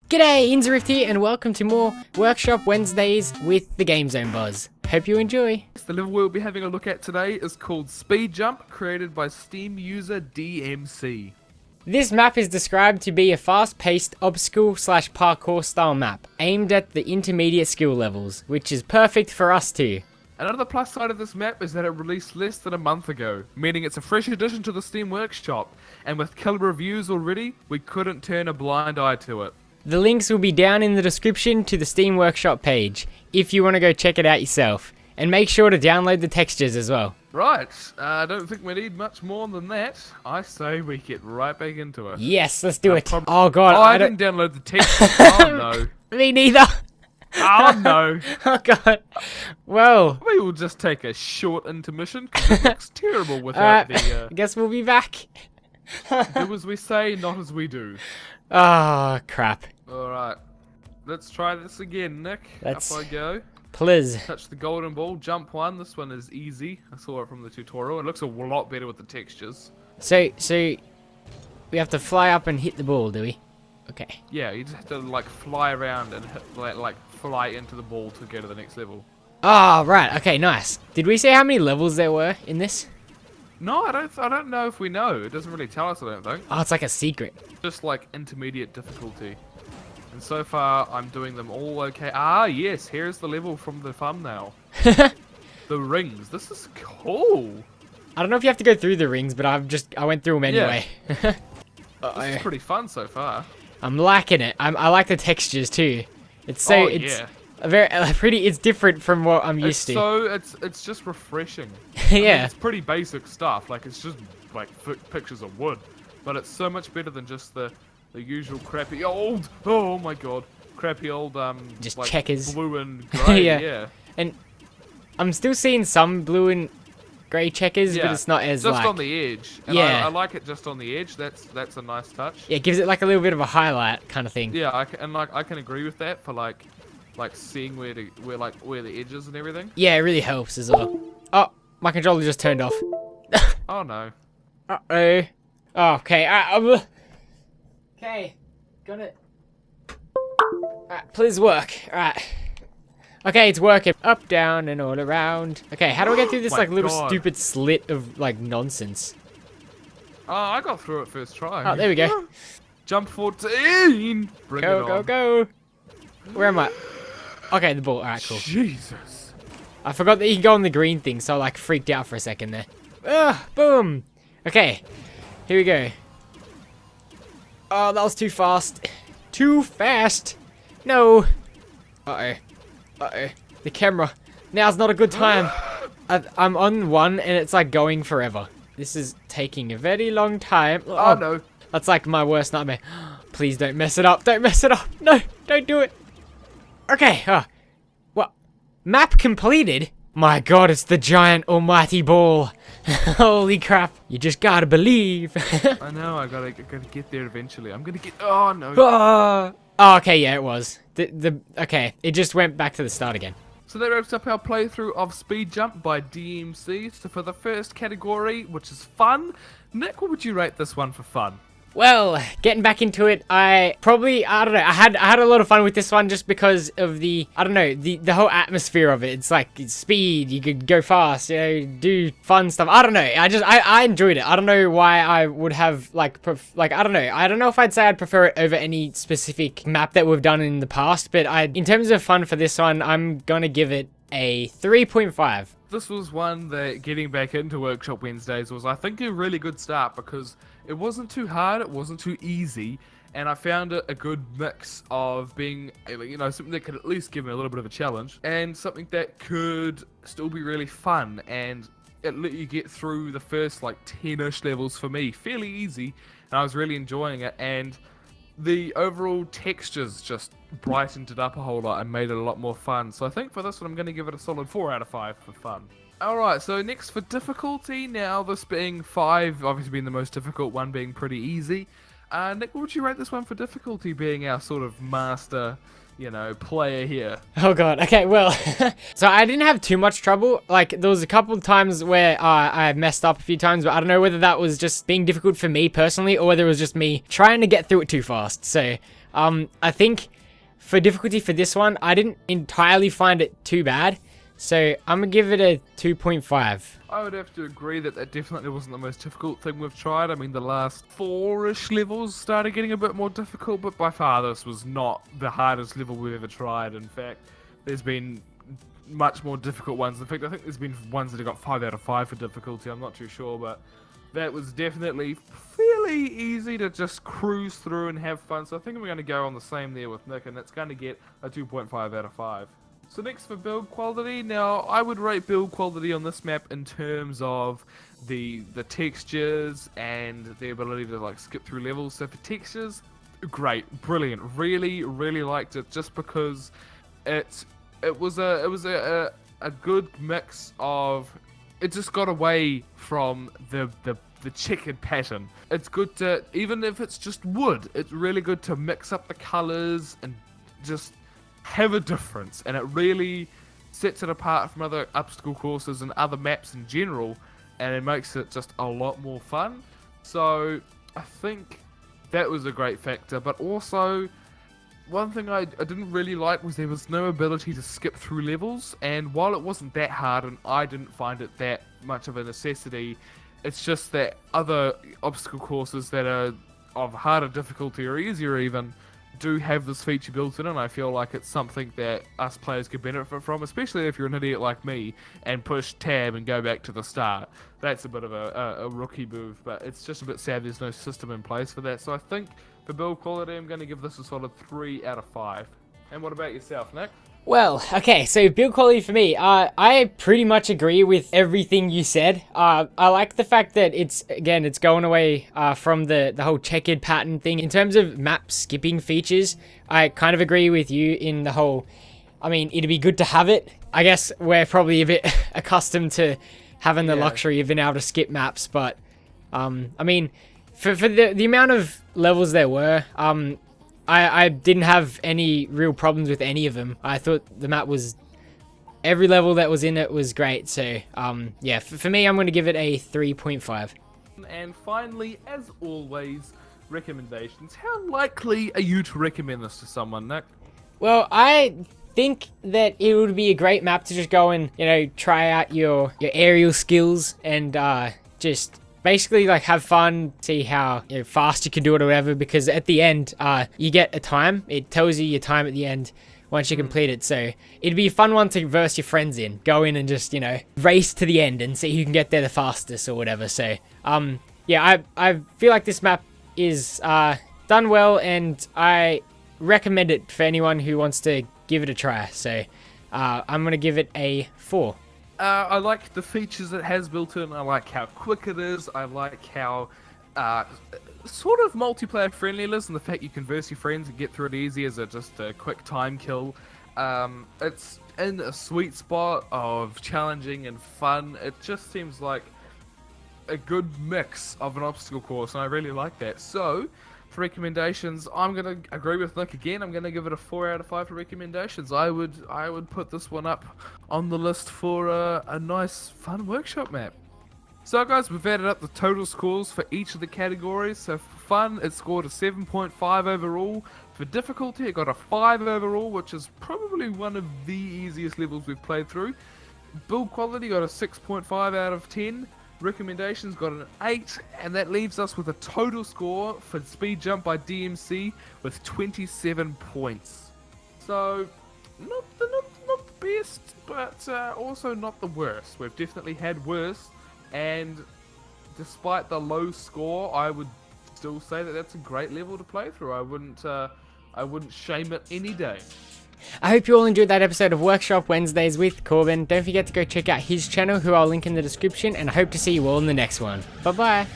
G'day, InZeRift here, and welcome to more Workshop Wednesdays with TheGamezoneboz. Hope you enjoy. The level we'll be having a look at today is called Speed Jump, created by Steam user DMC. This map is described to be a fast-paced obstacle/parkour style map, aimed at the intermediate skill levels, which is perfect for us too. Another plus side of this map is that it released less than a month ago, meaning it's a fresh addition to the Steam Workshop, and with killer reviews already, we couldn't turn a blind eye to it. The links will be down in the description to the Steam Workshop page, if you want to go check it out yourself. And make sure to download the textures as well. Right, I don't think we need much more than that. I say we get right back into it. Yes, let's do it. Oh god, I didn't download the textures. Oh no. Me neither. Oh no. Oh god. Well. We will just take a short intermission, because it looks terrible without I guess we'll be back. do as we say, not as we do. Oh, crap. Alright, let's try this again, Nick. Up I go. Please. Touch the golden ball, jump one. This one is easy. I saw it from the tutorial. It looks a lot better with the textures. So we have to fly up and hit the ball, do we? Okay. Yeah, you just have to like fly around and hit, like fly into the ball to go to the next level. Oh, right. Okay, nice. Did we say how many levels there were in this? No, I don't know if we know. It doesn't really tell us, I don't think. Oh, it's like a secret. Just like intermediate difficulty. And so far, I'm doing them all okay. Ah, yes, here's the level from the thumbnail. The rings. This is cool. I don't know if you have to go through the rings, but I went through them anyway. Yeah. This is pretty fun so far. I'm liking it. I like the textures too. It's so it's different from what I'm used to. So it's just refreshing. Yeah. I mean, it's pretty basic stuff. Like it's just like pictures of wood, but it's so much better than just the usual crappy old. Oh my god, crappy old just like checkers, blue and grey. Yeah. And I'm still seeing some blue and grey checkers, but it's not as just like on the edge. And yeah, I like it just on the edge. That's a nice touch. Yeah, it gives it like a little bit of a highlight kind of thing. Yeah, I can agree with that for like seeing where the edges and everything. Yeah, it really helps as well. Oh, my controller just turned off. Oh no. Uh-oh. Oh, okay. Okay. Got it. Alright, please work. Alright. Okay, it's working. Up, down, and all around. Okay, how do I get through this like little stupid slit of like nonsense? Oh, I got through it first try. Oh, there we go. Jump 14. Bring it on. Go. Where am I? Okay, the ball. Alright, cool. Jesus. I forgot that you can go on the green thing, so I like freaked out for a second there. Boom. Okay, here we go. Oh, that was too fast. Too fast. No. Uh-oh. The camera. Now's not a good time. I'm on one and it's like going forever. This is taking a very long time. Oh no. That's like my worst nightmare. Please don't mess it up. Don't mess it up. No, don't do it. Okay. What? Map completed? My god, it's the giant almighty ball. Holy crap. You just gotta believe. I know, I gotta get there eventually. I'm gonna get... Oh, no. Oh, okay, yeah, it was. Okay, it just went back to the start again. So that wraps up our playthrough of Speed Jump by DMC. So for the first category, which is fun, Nick, what would you rate this one for fun? Well, getting back into it, I don't know, I had a lot of fun with this one just because of the whole atmosphere of it. It's like it's speed, you could go fast, you know, do fun stuff. I don't know, I enjoyed it. I don't know why I would have I don't know if I'd say I'd prefer it over any specific map that we've done in the past, but in terms of fun for this one, I'm gonna give it a 3.5. This was one that getting back into Workshop Wednesdays was, I think, a really good start because it wasn't too hard, it wasn't too easy, and I found it a good mix of being, you know, something that could at least give me a little bit of a challenge, and something that could still be really fun, and it let you get through the first, like, 10-ish levels for me, fairly easy, and I was really enjoying it, and the overall textures just brightened it up a whole lot and made it a lot more fun. So I think for this one, I'm going to give it a solid 4 out of 5 for fun. Alright, so next for difficulty, now this being 5, obviously being the most difficult, 1 being pretty easy. Nick, what would you rate this one for difficulty, being our sort of master, you know, player here? Oh god, okay, well, so I didn't have too much trouble. Like, there was a couple of times where I messed up a few times, but I don't know whether that was just being difficult for me personally, or whether it was just me trying to get through it too fast. So, I think for difficulty for this one, I didn't entirely find it too bad. So I'm going to give it a 2.5. I would have to agree that that definitely wasn't the most difficult thing we've tried. I mean, the last 4-ish levels started getting a bit more difficult, but by far this was not the hardest level we've ever tried. In fact, there's been much more difficult ones. In fact, I think there's been ones that have got 5 out of 5 for difficulty. I'm not too sure, but that was definitely fairly easy to just cruise through and have fun. So I think we're going to go on the same there with Nick, and it's going to get a 2.5 out of 5. So next for build quality. Now, I would rate build quality on this map in terms of the textures and the ability to like skip through levels. So for textures, great, brilliant. Really, really liked it just because it was a good mix of. It just got away from the checkered pattern. It's good to, even if it's just wood, it's really good to mix up the colors and just have a difference, and it really sets it apart from other obstacle courses and other maps in general, and it makes it just a lot more fun. So I think that was a great factor, but also one thing I didn't really like was there was no ability to skip through levels, and while it wasn't that hard and I didn't find it that much of a necessity, it's just that other obstacle courses that are of harder difficulty or easier even do have this feature built in, and I feel like it's something that us players could benefit from, especially if you're an idiot like me and push tab and go back to the start. That's a bit of a rookie move, but it's just a bit sad there's no system in place for that. So I think for build quality, I'm going to give this a solid 3 out of 5. And what about yourself, Nick? Well, okay, so build quality for me, I pretty much agree with everything you said. I like the fact that it's going away from the whole checkered pattern thing. In terms of map skipping features, I kind of agree with you in the whole, I mean, it'd be good to have it. I guess we're probably a bit accustomed to having the luxury of being able to skip maps, but, I mean, for the amount of levels there were, I didn't have any real problems with any of them. I thought the map was, every level that was in it was great. So, yeah, for me, I'm going to give it a 3.5. And finally, as always, recommendations. How likely are you to recommend this to someone, Nick? Well, I think that it would be a great map to just go and, try out your aerial skills and just basically like have fun, see how fast you can do it or whatever, because at the end you get a time. It tells you your time at the end once you complete it. So it'd be a fun one to verse your friends in. Go in and just race to the end and see who can get there the fastest or whatever. So yeah, I feel like this map is done well, and I recommend it for anyone who wants to give it a try. So I'm gonna give it a 4. I like the features it has built in. I like how quick it is. I like how sort of multiplayer friendly it is, and the fact you can verse your friends and get through it easy as just a quick time kill. It's in a sweet spot of challenging and fun. It just seems like a good mix of an obstacle course, and I really like that. So for recommendations, I'm gonna agree with Nick again. I'm gonna give it a 4 out of 5 for recommendations. I would put this one up on the list for a nice fun workshop map. So guys, we've added up the total scores for each of the categories. So for fun, it scored a 7.5 overall. For difficulty, it got a 5 overall, which is probably one of the easiest levels we've played through. Build quality got a 6.5 out of 10. Recommendations got an 8, and that leaves us with a total score for Speed Jump by DMC with 27 points. So, not the best, but also not the worst. We've definitely had worse, and despite the low score, I would still say that that's a great level to play through. I wouldn't shame it any day. I hope you all enjoyed that episode of Workshop Wednesdays with Corban. Don't forget to go check out his channel, who I'll link in the description, and I hope to see you all in the next one. Bye bye.